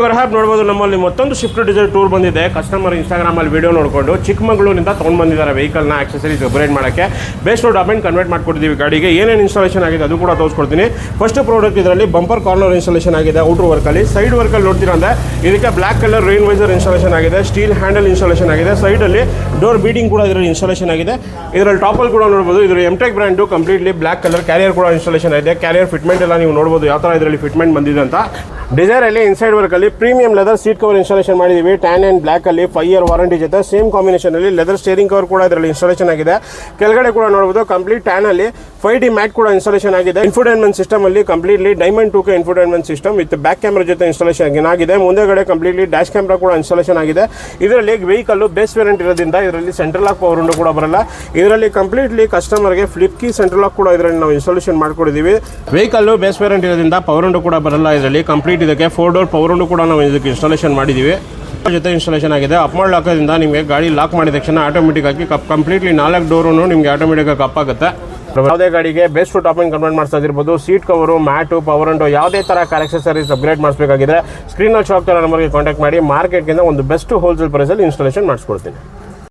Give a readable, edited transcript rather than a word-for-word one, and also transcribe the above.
ಗ್ರಾಹಕ್ ನೋಡಬಹುದು ನಮ್ಮಲ್ಲಿ ಮತ್ತೊಂದು ಶಿಫ್ಟ್ ಡಿಸೈರ್ ಟೂರ್ ಬಂದಿದೆ. ಕಸ್ಟಮರ್ ಇನ್ಸ್ಟಾಗ್ರಾಮ್ ಅಲ್ಲಿ ವಿಡಿಯೋ ನೋಡಿಕೊಂಡು ಚಿಕ್ಕಮಗಳೂರಿನಿಂದ ತೊಗೊಂಡು ಬಂದಿದ್ದಾರೆ ವೆಹಿಕಲ್ನ ಆಕ್ಸೆಸರೀಸ್ ಅಪ್ಗ್ರೇಡ್ ಮಾಡೋಕ್ಕೆ. ಬೇಸ್ ರೋಡ್ ಅಮೆಂಟ್ ಕನ್ವರ್ಟ್ ಮಾಡ್ಕೊಡ್ತೀವಿ ಗಾಡಿಗೆ. ಏನೇನು ಇನ್ಸ್ಟಾಲೇಷನ್ ಆಗಿದೆ ಅದು ಕೂಡ ತೋರಿಸ್ಕೊಡ್ತೀನಿ. ಫಸ್ಟ್ ಪ್ರಾಡಕ್ಟ್ ಇದರಲ್ಲಿ ಬಂಪರ್ ಕಾರ್ನರ್ ಇನ್ಸ್ಟಾಲೇಷನ್ ಆಗಿದೆ ಔಟರ್ ವರ್ಕಲ್ಲಿ. ಸೈಡ್ ವರ್ಕಲ್ಲಿ ನೋಡ್ತೀರಾ ಅಂದರೆ ಇದಕ್ಕೆ black colour rain visor installation ಆಗಿದೆ. ಸ್ಟೀಲ್ ಹ್ಯಾಂಡಲ್ ಇನ್ಸ್ಟಾಲೇಷನ್ ಆಗಿದೆ. ಸೈಡಲ್ಲಿ ಡೋರ್ ಬೀಟಿಂಗ್ ಕೂಡ ಇದರಲ್ಲಿ ಇನ್ಸ್ಟಾಲೇಷನ್ ಆಗಿದೆ. ಇದರಲ್ಲಿ ಟಾಪಲ್ಲಿ ಕೂಡ ನೋಡ್ಬೋದು ಇದರ ಎಂಟೆಕ್ brand completely black colour carrier ಕೂಡ ಇನ್ಸ್ಟಾಲೇಷನ್ ಆಗಿದೆ. ಕ್ಯಾರಿಯರ್ ಫಿಟ್ಮೆಂಟ್ ಎಲ್ಲ ನೀವು ನೋಡ್ಬೋದು ಯಾವ ಥರ ಇದರಲ್ಲಿ ಫಿಟ್ಮೆಂಟ್ ಬಂದಿದೆ ಅಂತ. ಡಿಸೈರಲ್ಲಿ ಇನ್ಸೈಡ್ ವರ್ಕಲ್ಲಿ premium leather seat cover installation ಮಾಡಿದ್ದೀವಿ. ಟ್ಯಾನ್ ಆ್ಯಂಡ್ ಬ್ಲ್ಯಾಕಲ್ಲಿ 5 ಇಯರ್ ವಾರಂಟಿ ಜೊತೆ ಸೇಮ್ ಕಾಂಬಿನೇಷನಲ್ಲಿ ಲೆದರ್ ಸ್ಟೇರಿಂಗ್ ಕವರ್ ಕೂಡ ಇದರಲ್ಲಿ ಇನ್ಸ್ಟಾಲೇಷನ್ ಆಗಿದೆ. ಕೆಳಗಡೆ ಕೂಡ ನೋಡ್ಬೋದು ಕಂಪ್ಲೀಟ್ ಟ್ಯಾನಲ್ಲಿ 5D ಮ್ಯಾಟ್ ಕೂಡ ಇನ್ಸ್ಟಾಲೇಷನ್ ಆಗಿದೆ. ಇನ್ಫೋಟೈನ್ಮೆಂಟ್ ಸಿಸ್ಟಮ್ ಅಲ್ಲಿ completely diamond 2K infotainment system with back camera ಜೊತೆ ಇನ್ಸ್ಟಾಲೇಷನ್ ಆಗಿದೆ. ಮುಂದೆಗಡೆ ಕಂಪ್ಲೀಟ್ಲಿ ಡ್ಯಾಶ್ ಕ್ಯಾಮ್ರಾ ಕೂಡ ಇನ್ಸ್ಟಾಲೇಷನ್ ಆಗಿದೆ. ಇದರಲ್ಲಿ ವೆಹಿಕಲ್ ಬೇಸ್ ವೇರಿಯಂಟ್ ಇರೋದ್ರಿಂದ ಇದರಲ್ಲಿ ಸೆಂಟ್ರಲ್ ಲಾಕ್ ಪವರ್ ವಿಂಡೋ ಕೂಡ ಬರಲ್ಲ. ಇದರಲ್ಲಿ ಕಂಪ್ಲೀಟ್ಲಿ ಕಸ್ಟಮರ್ಗೆ ಫ್ಲಿಪ್ ಕೀ ಸೆಂಟ್ರಲ್ ಲಾಕ್ ಕೂಡ ಇದರಲ್ಲಿ ನಾವು ಇನ್ಸ್ಟಾಲೇಷನ್ ಮಾಡ್ಕೊಡಿದ್ದೀವಿ. ವೆಹಿಕಲ್ ಬೇಸ್ ವೇರಿಯಂಟ್ ಇರೋದ್ರಿಂದ ಪವರ್ ವಿಂಡೋ ಕೂಡ ಬರಲ್ಲ. ಇದರಲ್ಲಿ ಕಂಪ್ಲೀಟ್ ಇದಕ್ಕೆ 4 ಡೋರ್ ಪವರ್ ವಿಂಡೋ ಕೂಡ ನಾವು ಇದಕ್ಕೆ ಇನ್ಸ್ಟಾಲೇಷನ್ ಮಾಡಿದ್ದೀವಿ. ಜೊತೆ ಇನ್ಸ್ಟಾಲೇಷನ್ ಆಗಿದೆ. ಅಪ್ ಮಾಡಿ ಲಾಕೋದ್ರಿಂದ ನಿಮಗೆ ಗಾಡಿ ಲಾಕ್ ಮಾಡಿದ ತಕ್ಷಣ ಆಟೋಮೆಟಿಕ್ ಆಗಿ ಕಂಪ್ಲೀಟ್ಲಿ 4 ಡೋರು ನಿಮಗೆ ಆಟೋಮೆಟಿಕ್ ಆಗಿ ಕಪ್ ಆಗುತ್ತೆ. ಯಾವುದೇ ಗಾಡಿಗೆ ಬೇಸ್ ಟು ಟಾಪ್ ಕನ್ವರ್ಟ್ ಮಾಡಿಸ್ತಾ ಇರ್ಬೋದು. Seat cover, mat, power window ಯಾವುದೇ ಥರ ಕಾರ್ ಆಕ್ಸೆಸರೀಸ್ ಅಪ್ಗ್ರೇಡ್ ಮಾಡಿಸಬೇಕಾಗಿದ್ರೆ ಸ್ಕ್ರೀನಲ್ಲಿ ಶಾಪ್ ಥರ ನಂಬರ್ಗೆ ಕಾಂಟ್ಯಾಕ್ಟ್ ಮಾಡಿ. ಮಾರ್ಕೆಟ್ಗಿಂತ ಒಂದು ಬೆಸ್ಟ್ ಹೋಲ್ಸೇಲ್ ಪ್ರೈಸಲ್ಲಿ ಇನ್ಸ್ಟಾಲೇಷನ್ ಮಾಡಿಸ್ಕೊಡ್ತೀನಿ.